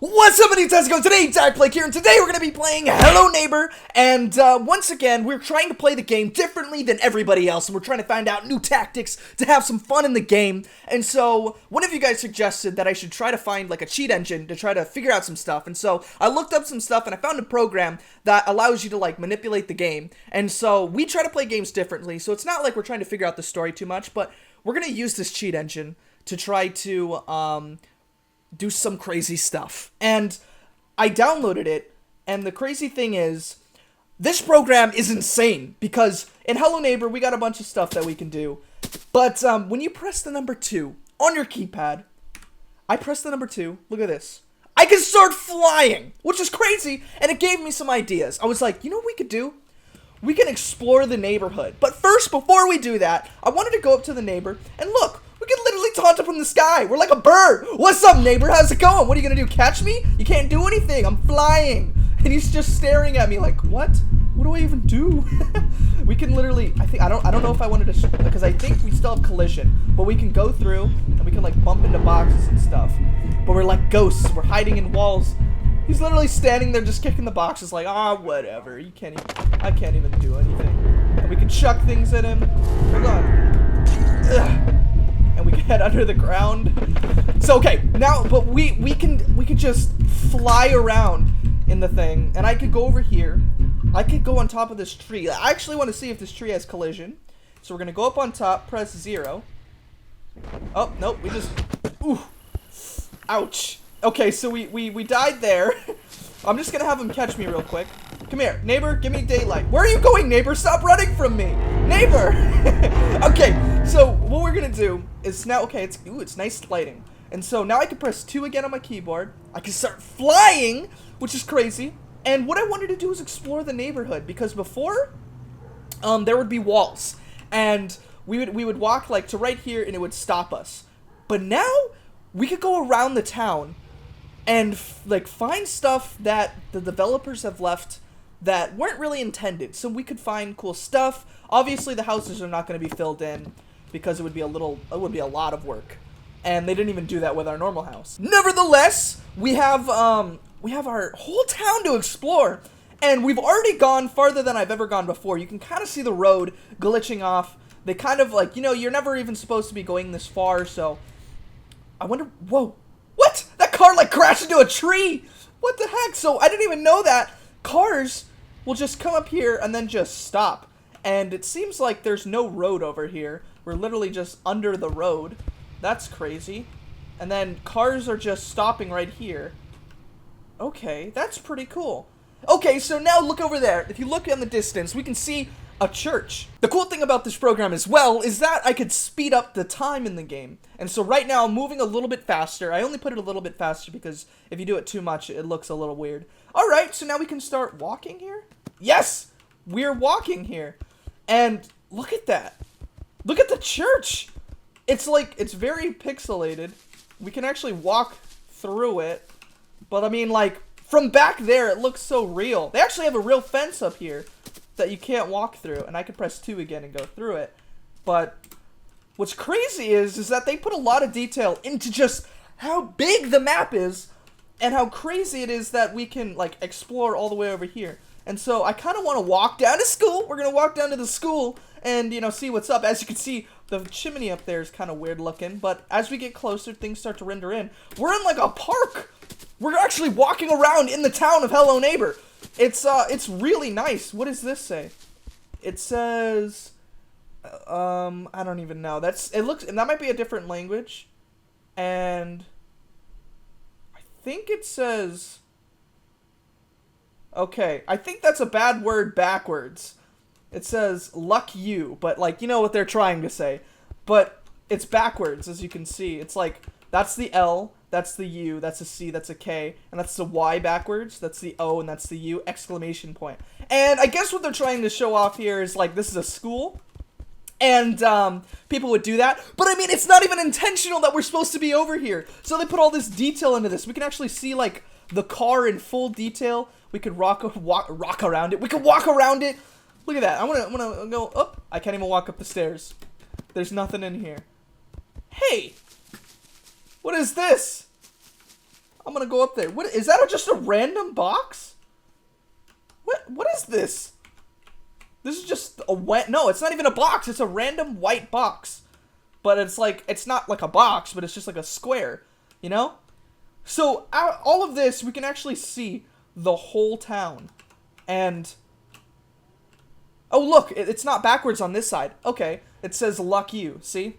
What's up, Fantastic? Today, dakblake here, and today we're going to be playing Hello Neighbor, and once again, we're trying to play the game differently than everybody else, and we're trying to find out new tactics to have some fun in the game. And so, one of you guys suggested that I should try to find, like, a cheat engine to try to figure out some stuff, and so I looked up some stuff, and I found a program that allows you to, like, manipulate the game. And so, we try to play games differently, so it's not like we're trying to figure out the story too much, but we're going to use this cheat engine to try to, do some crazy stuff. And I downloaded it, and the crazy thing is, this program is insane, because in Hello Neighbor, we got a bunch of stuff that we can do, but when you press the number 2 on your keypad, I press the number 2, look at this, I can start flying, which is crazy, and it gave me some ideas. I was like, you know what we could do? We can explore the neighborhood, but first, before we do that, I wanted to go up to the neighbor, and look, we can literally taunt him from the sky. We're like a bird. What's up, neighbor? How's it going? What are you gonna do? Catch me? You can't do anything. I'm flying. And he's just staring at me like, what? What do I even do? We can literally, I don't know if I wanted to, because I think we still have collision, but we can go through and we can like bump into boxes and stuff. But we're like ghosts. We're hiding in walls. He's literally standing there just kicking the boxes like, whatever. I can't even do anything. And we can chuck things at him. Hold on. Ugh. And we can head under the ground. So okay, now, but we could just fly around in the thing, and I could go over here. I could go on top of this tree. I actually want to see if this tree has collision. So we're gonna go up on top, press 0. Oh nope, we just, ooh, ouch. Okay, so we died there. I'm just gonna have him catch me real quick. Come here, neighbor, give me daylight. Where are you going, neighbor? Stop running from me, neighbor. Okay, so what we're gonna do is now, okay, it's nice lighting. And so now I can press 2 again on my keyboard. I can start flying, which is crazy. And what I wanted to do is explore the neighborhood, because before, there would be walls, and we would walk like to right here, and it would stop us. But now we could go around the town and like find stuff that the developers have left that weren't really intended. So we could find cool stuff. Obviously the houses are not going to be filled in because it would be a lot of work. And they didn't even do that with our normal house. Nevertheless, we have our whole town to explore. And we've already gone farther than I've ever gone before. You can kind of see the road glitching off. They kind of like, you know, you're never even supposed to be going this far, so I wonder, whoa, what? That car like crashed into a tree. What the heck? So I didn't even know that cars will just come up here and then just stop. And it seems like there's no road over here. We're literally just under the road. That's crazy. And then cars are just stopping right here. Okay, that's pretty cool. Okay, so now look over there. If you look in the distance, we can see a church. The cool thing about this program as well is that I could speed up the time in the game. And so right now I'm moving a little bit faster. I only put it a little bit faster because if you do it too much, it looks a little weird. Alright, so now we can start walking here? Yes! We're walking here. And look at that. Look at the church! It's like, it's very pixelated. We can actually walk through it. But I mean, like, from back there, it looks so real. They actually have a real fence up here that you can't walk through, and I can press 2 again and go through it. But what's crazy is that they put a lot of detail into just how big the map is and how crazy it is that we can like explore all the way over here. And so I kind of want to walk down to school. We're gonna walk down to the school and, you know, see what's up. As you can see, the chimney up there is kind of weird looking, but as we get closer, things start to render in. We're in like a park. We're actually walking around in the town of Hello Neighbor. It's really nice. What does this say? It says, I don't even know. That might be a different language. And I think it says, okay, I think that's a bad word backwards. It says, luck you, but like, you know what they're trying to say. But it's backwards, as you can see. It's like, that's the L, that's the U, that's a C, that's a K, and that's the Y backwards, that's the O, and that's the U, exclamation point. And I guess what they're trying to show off here is, like, this is a school, and people would do that, but I mean, it's not even intentional that we're supposed to be over here. So they put all this detail into this. We can actually see, like, the car in full detail. We could rock around it. We could walk around it. Look at that. I wanna go up. I can't even walk up the stairs. There's nothing in here. Hey! What is this? I'm gonna go up there. What is that? Just a random box? What is this? This is just a no, it's not even a box. It's a random white box. But it's like, it's not like a box, but it's just like a square, you know? So all of this, we can actually see the whole town. And oh, look, it's not backwards on this side. Okay, it says luck you, see?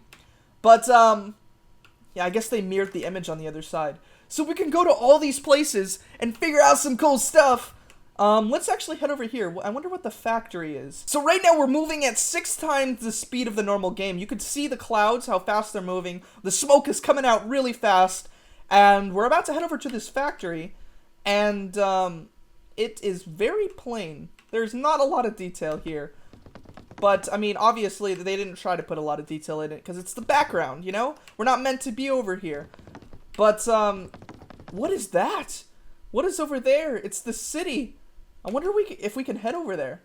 But yeah, I guess they mirrored the image on the other side. So we can go to all these places and figure out some cool stuff. Let's actually head over here. I wonder what the factory is. So right now we're moving at 6 times the speed of the normal game. You can see the clouds, how fast they're moving. The smoke is coming out really fast. And we're about to head over to this factory. And it is very plain. There's not a lot of detail here. But, I mean, obviously they didn't try to put a lot of detail in it because it's the background, you know? We're not meant to be over here. But, what is that? What is over there? It's the city. I wonder if we can head over there.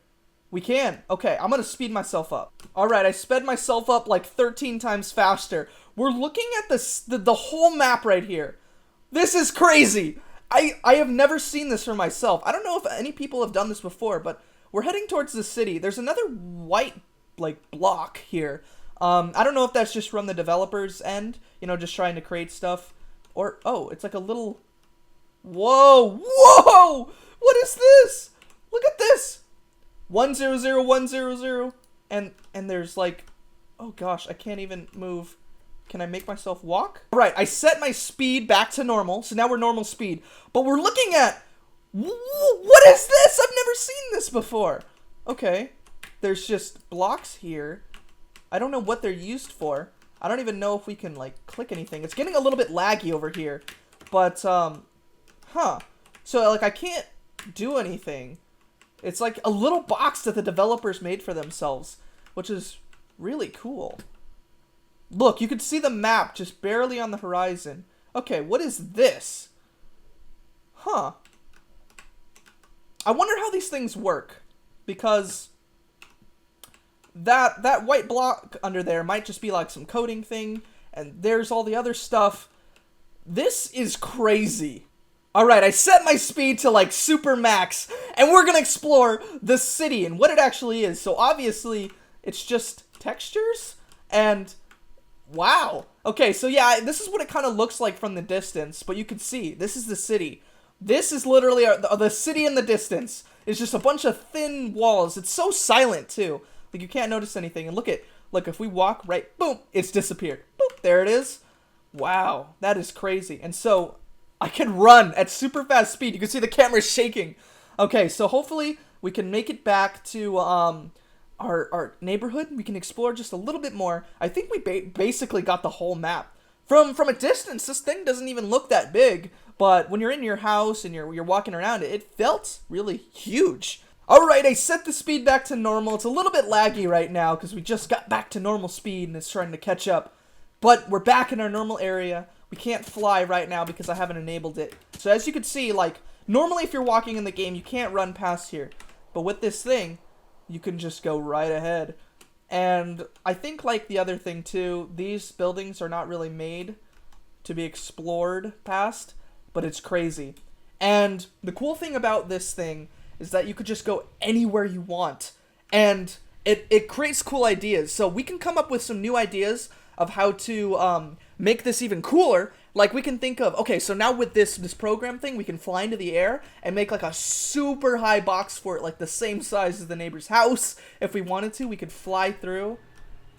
We can. Okay, I'm gonna speed myself up. Alright, I sped myself up like 13 times faster. We're looking at the whole map right here. This is crazy. I have never seen this for myself. I don't know if any people have done this before, but we're heading towards the city. There's another white, like, block here. I don't know if that's just from the developer's end, you know, just trying to create stuff. Or, oh, it's like a little... Whoa! Whoa! What is this? Look at this! 100100. And there's like... Oh gosh, I can't even move. Can I make myself walk? Alright, I set my speed back to normal. So now we're normal speed. But we're looking at... What is this? I've never seen this before. Okay. There's just blocks here. I don't know what they're used for. I don't even know if we can, like, click anything. It's getting a little bit laggy over here. But, huh. So, like, I can't do anything. It's like a little box that the developers made for themselves, which is really cool. Look, you can see the map just barely on the horizon. Okay, what is this? Huh. I wonder how these things work, because that white block under there might just be like some coding thing, and there's all the other stuff. This is crazy. Alright, I set my speed to like super max, and we're gonna explore the city and what it actually is. So obviously, it's just textures, and wow. Okay, so yeah, this is what it kind of looks like from the distance, but you can see, this is the city. This is literally the city in the distance. It's just a bunch of thin walls. It's so silent, too. Like, you can't notice anything. And look, if we walk right, boom, it's disappeared. Boop, there it is. Wow, that is crazy. And so, I can run at super fast speed. You can see the camera shaking. Okay, so hopefully we can make it back to our neighborhood. We can explore just a little bit more. I think we basically got the whole map. From a distance, this thing doesn't even look that big. But when you're in your house and you're walking around it, it felt really huge. Alright, I set the speed back to normal. It's a little bit laggy right now because we just got back to normal speed and it's trying to catch up. But we're back in our normal area. We can't fly right now because I haven't enabled it. So as you can see, like, normally if you're walking in the game, you can't run past here. But with this thing, you can just go right ahead. And I think, like the other thing too, these buildings are not really made to be explored past, but it's crazy. And the cool thing about this thing is that you could just go anywhere you want. And it creates cool ideas. So we can come up with some new ideas of how to make this even cooler. Like, we can think of, okay, so now with this program thing, we can fly into the air and make like a super high box for it, like the same size as the neighbor's house. If we wanted to, we could fly through.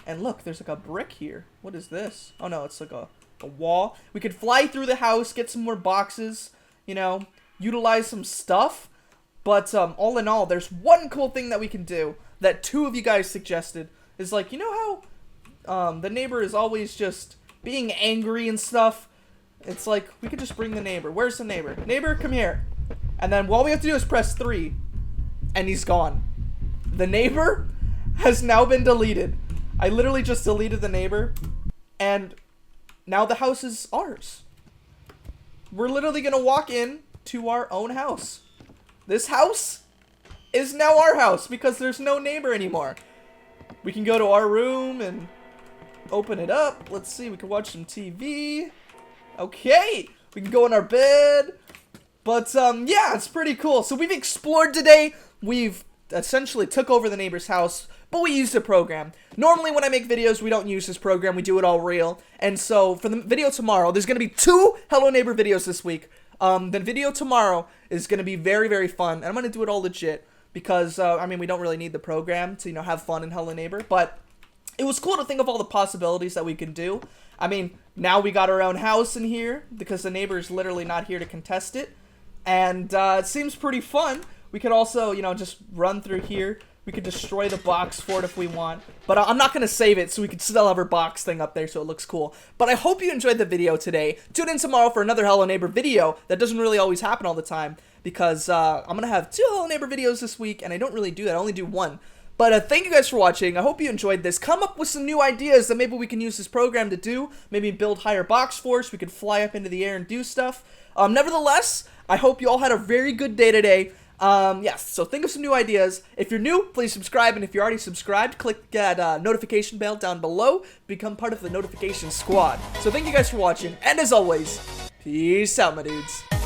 And look, there's like a brick here. What is this? Oh no, it's like a wall. We could fly through the house, get some more boxes, you know, utilize some stuff. But all in all, there's one cool thing that we can do that 2 of you guys suggested. Is like, you know how the neighbor is always just being angry and stuff? It's like, we could just bring the neighbor. Where's the neighbor? Neighbor, come here. And then all we have to do is press 3. And he's gone. The neighbor has now been deleted. I literally just deleted the neighbor. And now the house is ours. We're literally going to walk in to our own house. This house is now our house because there's no neighbor anymore. We can go to our room and open it up. Let's see, we can watch some TV. Okay, We can go in our bed. But, yeah, it's pretty cool. So we've explored today. We've essentially took over the neighbor's house, but we used a program. Normally when I make videos, we don't use this program. We do it all real. And so for the video tomorrow, there's going to be 2 Hello Neighbor videos this week. The video tomorrow is going to be very, very fun. And I'm going to do it all legit because, I mean, we don't really need the program to, you know, have fun in Hello Neighbor. But it was cool to think of all the possibilities that we can do. I mean, now we got our own house in here because the neighbor is literally not here to contest it. And it seems pretty fun. We could also, you know, just run through here. We could destroy the box fort if we want. But I'm not going to save it, so we could still have our box thing up there so it looks cool. But I hope you enjoyed the video today. Tune in tomorrow for another Hello Neighbor video. That doesn't really always happen all the time. Because I'm going to have 2 Hello Neighbor videos this week, and I don't really do that. I only do 1. But thank you guys for watching. I hope you enjoyed this. Come up with some new ideas that maybe we can use this program to do. Maybe build higher box forts. We could fly up into the air and do stuff. Nevertheless, I hope you all had a very good day today. Yes, so think of some new ideas. If you're new, please subscribe, and if you're already subscribed, click that notification bell down below. Become part of the notification squad. So thank you guys for watching, and as always, peace out, my dudes.